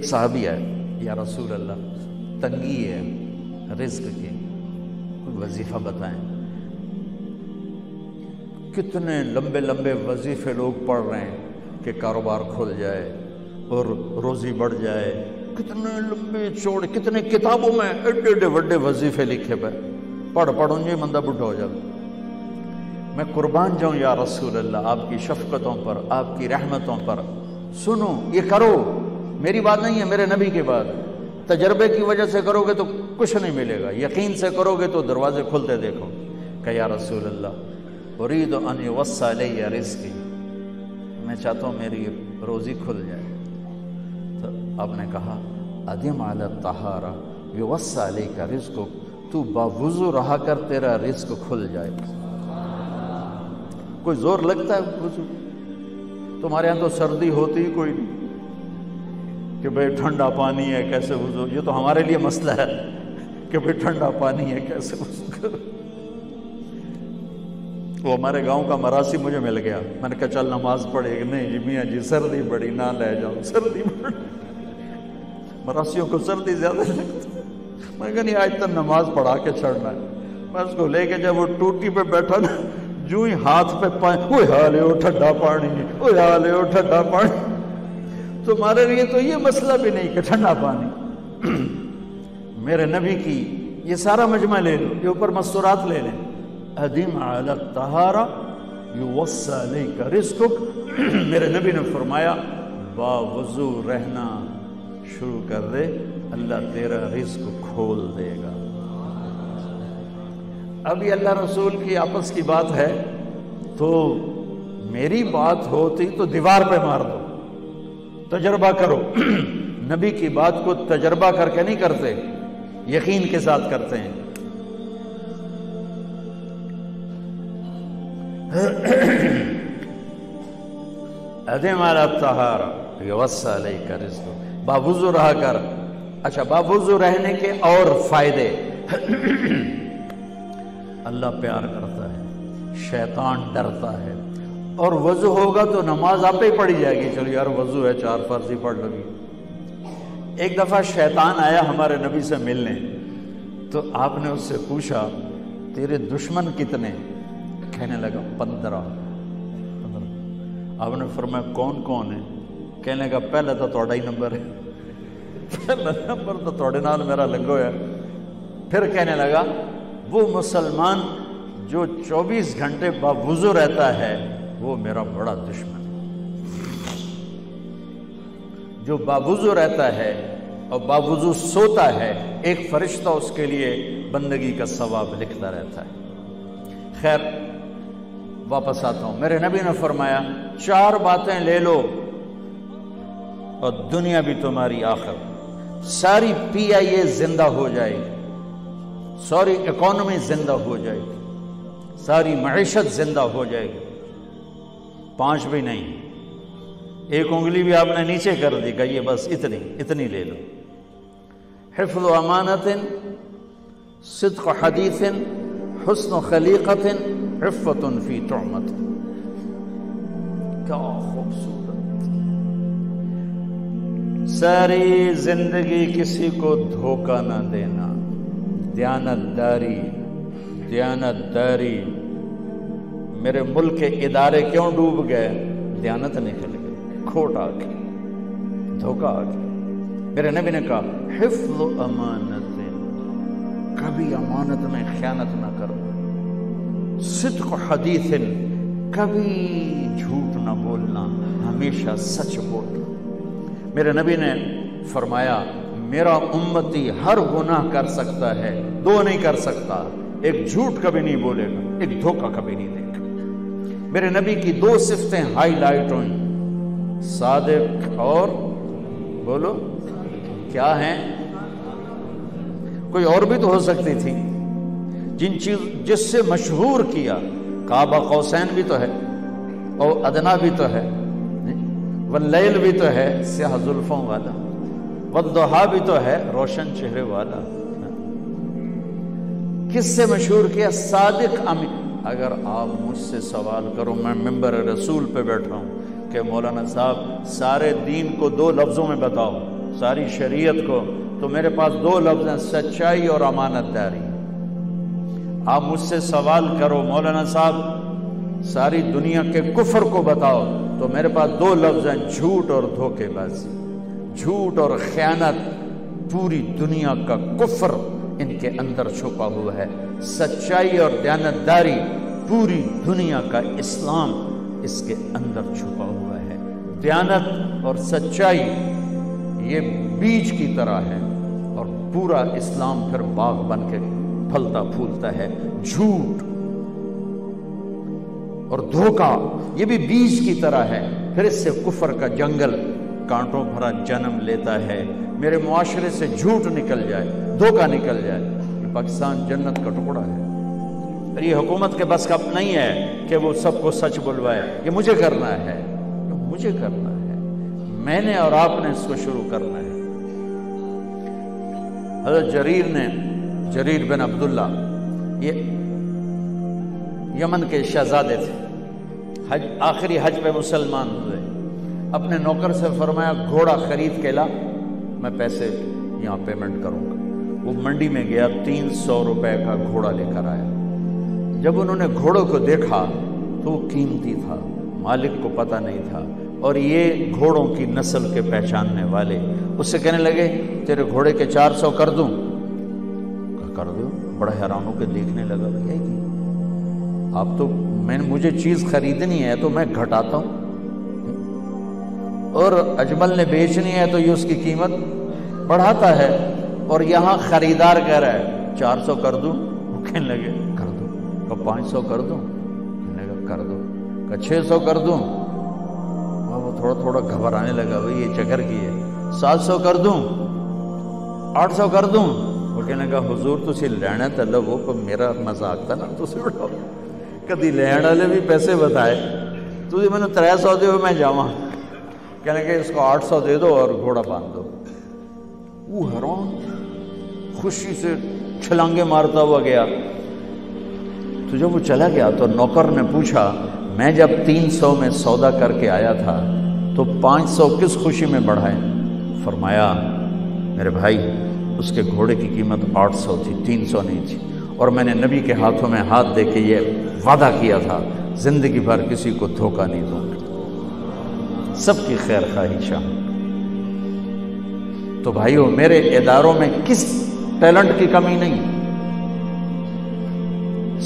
صحابی ہے، یا رسول اللہ تنگی ہے رزق کی، کوئی وظیفہ بتائیں۔ کتنے لمبے لمبے وظیفے لوگ پڑھ رہے ہیں کہ کاروبار کھل جائے اور روزی بڑھ جائے، کتنے لمبے چوڑے، کتنے کتابوں میں ایڈے ایڈے بڑے وظیفے لکھے پہ، پڑھوں یہ بندہ بڈھا ہو جائے۔ میں قربان جاؤں یا رسول اللہ آپ کی شفقتوں پر، آپ کی رحمتوں پر، سنو یہ کرو، میری بات نہیں ہے، میرے نبی کی بات۔ تجربے کی وجہ سے کرو گے تو کچھ نہیں ملے گا، یقین سے کرو گے تو دروازے کھلتے دیکھو کہ یا رسول اللہ ارید ان یوسع علی رزقی، میں چاہتا ہوں میری روزی کھل جائے۔ تو آپ نے کہا ادم علی الطہارہ یوسع علیک رزقک، تو باوضو رہا کر تیرا رزق کھل جائے۔ کوئی زور لگتا ہے وضو؟ تمہارے ہاں تو سردی ہوتی ہی کوئی نہیں کہ بھئی ٹھنڈا پانی ہے کیسے وضو، یہ تو ہمارے لیے مسئلہ ہے کہ بھئی ٹھنڈا پانی ہے کیسے وضو کرو۔ وہ ہمارے گاؤں کا مراسی مجھے مل گیا، میں نے کہا چل نماز پڑھے گی، نہیں جی میاں جی سردی بڑی نہ لے جاؤ، سردی بڑی، مراسیوں کو سردی زیادہ لگتی، میں نے کہا نہیں آج تک نماز پڑھا کے چھڑنا ہے۔ میں اس کو لے کے جب وہ ٹوٹی پہ بیٹھا نا، جو ہی ہاتھ پہ پانی، اوہ حالے ہو ٹھنڈا پانی، اوہ حالے ہو ٹھنڈا پانی، تمہارے لیے تو یہ مسئلہ بھی نہیں کہ ٹھنڈا پانی۔ میرے نبی کی یہ سارا مجمع لے لو، یہ اوپر مستورات لے لیں، ادم علی الطہارہ یوسع علیک رزقک، میرے نبی نے فرمایا باوضو رہنا شروع کر دے، اللہ تیرا رزق کھول دے گا۔ اب یہ اللہ رسول کی آپس کی بات ہے تو میری بات ہوتی تو دیوار پہ مار دو، تجربہ کرو۔ نبی کی بات کو تجربہ کر کے نہیں کرتے، یقین کے ساتھ کرتے ہیں۔ ادم علی الطہارہ یوسع علیک رزقک، باوضو رہا کر۔ اچھا باوضو رہنے کے اور فائدے، اللہ پیار کرتا ہے، شیطان ڈرتا ہے، اور وضو ہوگا تو نماز آپ ہی پڑھی جائے گی، چلو یار وضو ہے 4 فرض ہی پڑھ لگی۔ ایک دفعہ شیطان آیا ہمارے نبی سے ملنے، تو آپ نے اس سے پوچھا تیرے دشمن کتنے؟ کہنے لگا 15۔ آپ نے فرمایا کون کون ہے؟ کہنے لگا پہلے تو تھوڑا ہی نمبر ہے، پہلا نمبر تو تھوڑے نال میرا لگو ہے۔ پھر کہنے لگا وہ مسلمان جو 24 گھنٹے باوضو رہتا ہے وہ میرا بڑا دشمن ہے۔ جو باوضو رہتا ہے اور باوضو سوتا ہے، ایک فرشتہ اس کے لیے بندگی کا ثواب لکھتا رہتا ہے۔ خیر واپس آتا ہوں، میرے نبی نے فرمایا 4 باتیں لے لو اور دنیا بھی تمہاری آخر، ساری PIA زندہ ہو جائے گی، ساری اکانومی زندہ ہو جائے گی، ساری معیشت زندہ ہو جائے گی۔ 5 بھی نہیں، 1 انگلی بھی آپ نے نیچے کر دی، کہیے بس اتنی لے لو۔ حفظ و امانت، صدق حدیث، حسن خلیقت، عفت فی طعمت۔ کیا خوبصورت، ساری زندگی کسی کو دھوکہ نہ دینا، دیانت داری۔ میرے ملک کے ادارے کیوں ڈوب گئے؟ دیانت نکل گئی، کھوٹ آ گئی، دھوکہ آ گیا۔ میرے نبی نے کہا حفظ امانت، کبھی امانت میں خیانت نہ کرو، صدق حدیث، کبھی جھوٹ نہ بولنا، ہمیشہ سچ بولنا۔ میرے نبی نے فرمایا میرا امتی ہر گناہ کر سکتا ہے، 2 نہیں کر سکتا، ایک جھوٹ کبھی نہیں بولے گا، ایک دھوکہ کبھی نہیں دے گا۔ میرے نبی کی 2 صفتیں ہائی لائٹ ہوئیں، صادق اور بولو کیا ہیں؟ کوئی اور بھی تو ہو سکتی تھی، جس سے مشہور کیا، کعبہ قوسین بھی تو ہے، اور ادنا بھی تو ہے، واللیل بھی تو ہے سیاہ زلفوں والا، والضحیٰ بھی تو ہے روشن چہرے والا۔ کس سے مشہور کیا؟ صادق امین۔ اگر آپ مجھ سے سوال کرو، میں منبر رسول پہ بیٹھا ہوں کہ مولانا صاحب سارے دین کو 2 لفظوں میں بتاؤ، ساری شریعت کو، تو میرے پاس دو لفظ ہیں، سچائی اور امانت داری۔ آپ مجھ سے سوال کرو مولانا صاحب ساری دنیا کے کفر کو بتاؤ، تو میرے پاس دو لفظ ہیں، جھوٹ اور دھوکے بازی۔ جھوٹ اور خیانت، پوری دنیا کا کفر ان کے اندر چھپا ہوا ہے۔ سچائی اور دیانتداری، پوری دنیا کا اسلام اس کے اندر چھپا ہوا ہے۔ دیانت اور سچائی یہ بیج کی طرح ہے، اور پورا اسلام پھر باغ بن کے پھلتا پھولتا ہے۔ جھوٹ اور دھوکہ یہ بھی بیج کی طرح ہے، پھر اس سے کفر کا جنگل کانٹوں بھرا جنم لیتا ہے۔ میرے معاشرے سے جھوٹ نکل جائے، دھوکہ نکل جائے، یہ پاکستان جنت کا ٹکڑا ہے۔ اور یہ حکومت کے بس کا نہیں ہے کہ وہ سب کو سچ بلوائے، یہ مجھے کرنا ہے، مجھے کرنا ہے، میں نے اور آپ نے اس کو شروع کرنا ہے۔ حضرت جریر بن عبداللہ یہ یمن کے شہزادے تھے، آخری حج پہ مسلمان ہوئے۔ اپنے نوکر سے فرمایا گھوڑا خرید کے لا، میں پیسے یہاں پیمنٹ کروں گا۔ وہ منڈی میں گیا، 300 روپے کا گھوڑا لے کر آیا۔ جب انہوں نے گھوڑوں کو دیکھا تو وہ قیمتی تھا، مالک کو پتہ نہیں تھا، اور یہ گھوڑوں کی نسل کے پہچاننے والے اس سے کہنے لگے تیرے گھوڑے کے 400 کر دوں؟ کر دو۔ بڑا حیران ہو کے دیکھنے لگا، بھیا آپ تو مجھے چیز خریدنی ہے تو میں گھٹاتا ہوں، اور اجمل نے بیچنی ہے تو یہ اس کی قیمت بڑھاتا ہے، اور یہاں خریدار کہہ رہا ہے 400 کر دوں؟ وہ کہنے لگے کر دو۔ کہ 500 کر دوں؟ کہنے لگا کر دو۔ کہ 600 کر دوں؟ وہ تھوڑا تھوڑا گھبرانے لگا، بھئی یہ چکر کی ہے۔ 700 کر دوں؟ 800 کر دوں؟ وہ کہنے لگا حضور تسی لینا تے لو، پر میرا مذاق تھا نا، تسی بڑھاؤ، کدی لین والے بھی پیسے بتائے، تسی میں نے 300 دے میں جاواں، کہنے کہ اس کو 800 دے دو اور گھوڑا باندھ دو۔ وہ حیران، خوشی سے چھلانگے مارتا ہوا گیا۔ تو جب وہ چلا گیا تو نوکر نے پوچھا میں جب 300 میں سودا کر کے آیا تھا تو 500 کس خوشی میں بڑھائے؟ فرمایا میرے بھائی اس کے گھوڑے کی قیمت 800 تھی، 300 نہیں تھی، اور میں نے نبی کے ہاتھوں میں ہاتھ دے کے یہ وعدہ کیا تھا زندگی بھر کسی کو دھوکہ نہیں دوں گا، سب کی خیر خواہی شامل۔ تو بھائیو میرے اداروں میں کس ٹیلنٹ کی کمی نہیں،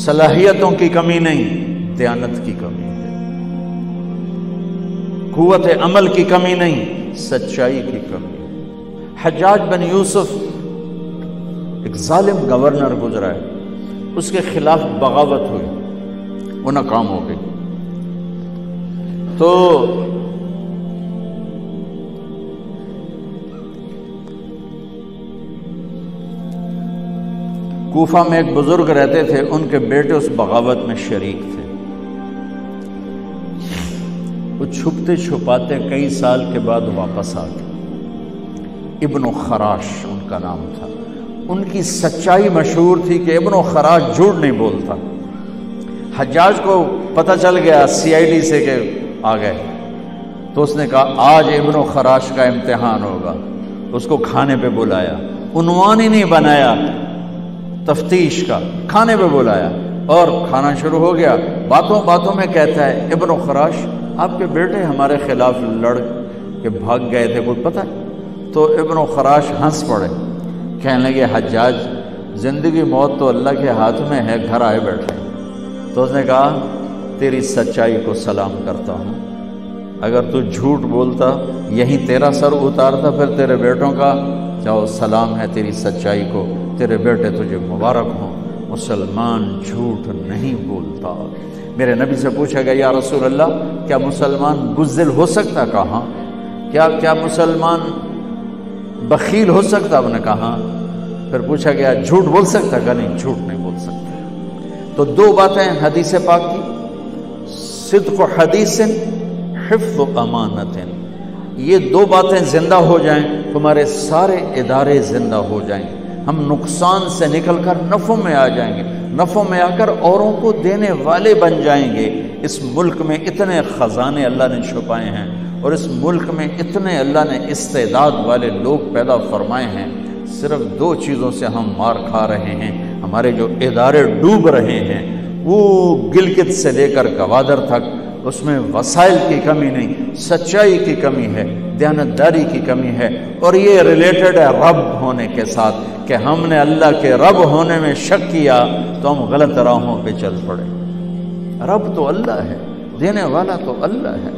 صلاحیتوں کی کمی نہیں، دیانت کی کمی ہے، قوت عمل کی کمی نہیں، سچائی کی کمی ہے۔ حجاج بن یوسف ایک ظالم گورنر گزرا ہے، اس کے خلاف بغاوت ہوئی، وہ ناکام ہو گئی۔ تو کوفہ میں ایک بزرگ رہتے تھے، ان کے بیٹے اس بغاوت میں شریک تھے۔ وہ چھپتے چھپاتے کئی سال کے بعد واپس آ گئے۔ ابن خراش ان کا نام تھا۔ ان کی سچائی مشہور تھی کہ ابن خراش جھوٹ نہیں بولتا۔ حجاج کو پتہ چل گیا CID سے کہ آ گئے، تو اس نے کہا آج ابن خراش کا امتحان ہوگا۔ اس کو کھانے پہ بلایا، عنوان ہی نہیں بنایا تفتیش کا، کھانے پہ بلایا اور کھانا شروع ہو گیا۔ باتوں باتوں میں کہتا ہے ابن خراش آپ کے بیٹے ہمارے خلاف لڑ کے بھاگ گئے تھے، کوئی پتہ ہے؟ تو ابن خراش ہنس پڑے، کہنے لگے حجاج زندگی موت تو اللہ کے ہاتھ میں ہے، گھر آئے بیٹھے۔ تو اس نے کہا تیری سچائی کو سلام کرتا ہوں، اگر تو جھوٹ بولتا یہیں تیرا سر اتارتا، پھر تیرے بیٹوں کا جاؤ سلام ہے تیری سچائی کو، تیرے بیٹے تجھے مبارک ہوں، مسلمان جھوٹ نہیں بولتا۔ میرے نبی سے پوچھا گیا یا رسول اللہ کیا مسلمان بزدل ہو سکتا؟ کہا کیا مسلمان بخیل ہو سکتا؟ آپ نے کہا۔ پھر پوچھا گیا جھوٹ بول سکتا؟ کہا نہیں، جھوٹ نہیں بول سکتا۔ تو دو باتیں حدیث پاک کی، صدق حدیث، حفظ امانت، یہ دو باتیں زندہ ہو جائیں تمہارے سارے ادارے زندہ ہو جائیں، ہم نقصان سے نکل کر نفع میں آ جائیں گے، نفع میں آ کر اوروں کو دینے والے بن جائیں گے۔ اس ملک میں اتنے خزانے اللہ نے چھپائے ہیں، اور اس ملک میں اتنے اللہ نے استعداد والے لوگ پیدا فرمائے ہیں، صرف 2 چیزوں سے ہم مار کھا رہے ہیں۔ ہمارے جو ادارے ڈوب رہے ہیں، وہ گلگت سے لے کر گوادر تک، اس میں وسائل کی کمی نہیں، سچائی کی کمی ہے، دیانتداری کی کمی ہے، اور یہ ریلیٹڈ ہے رب ہونے کے ساتھ کہ ہم نے اللہ کے رب ہونے میں شک کیا تو ہم غلط راہوں پہ چل پڑے۔ رب تو اللہ ہے، دینے والا تو اللہ ہے۔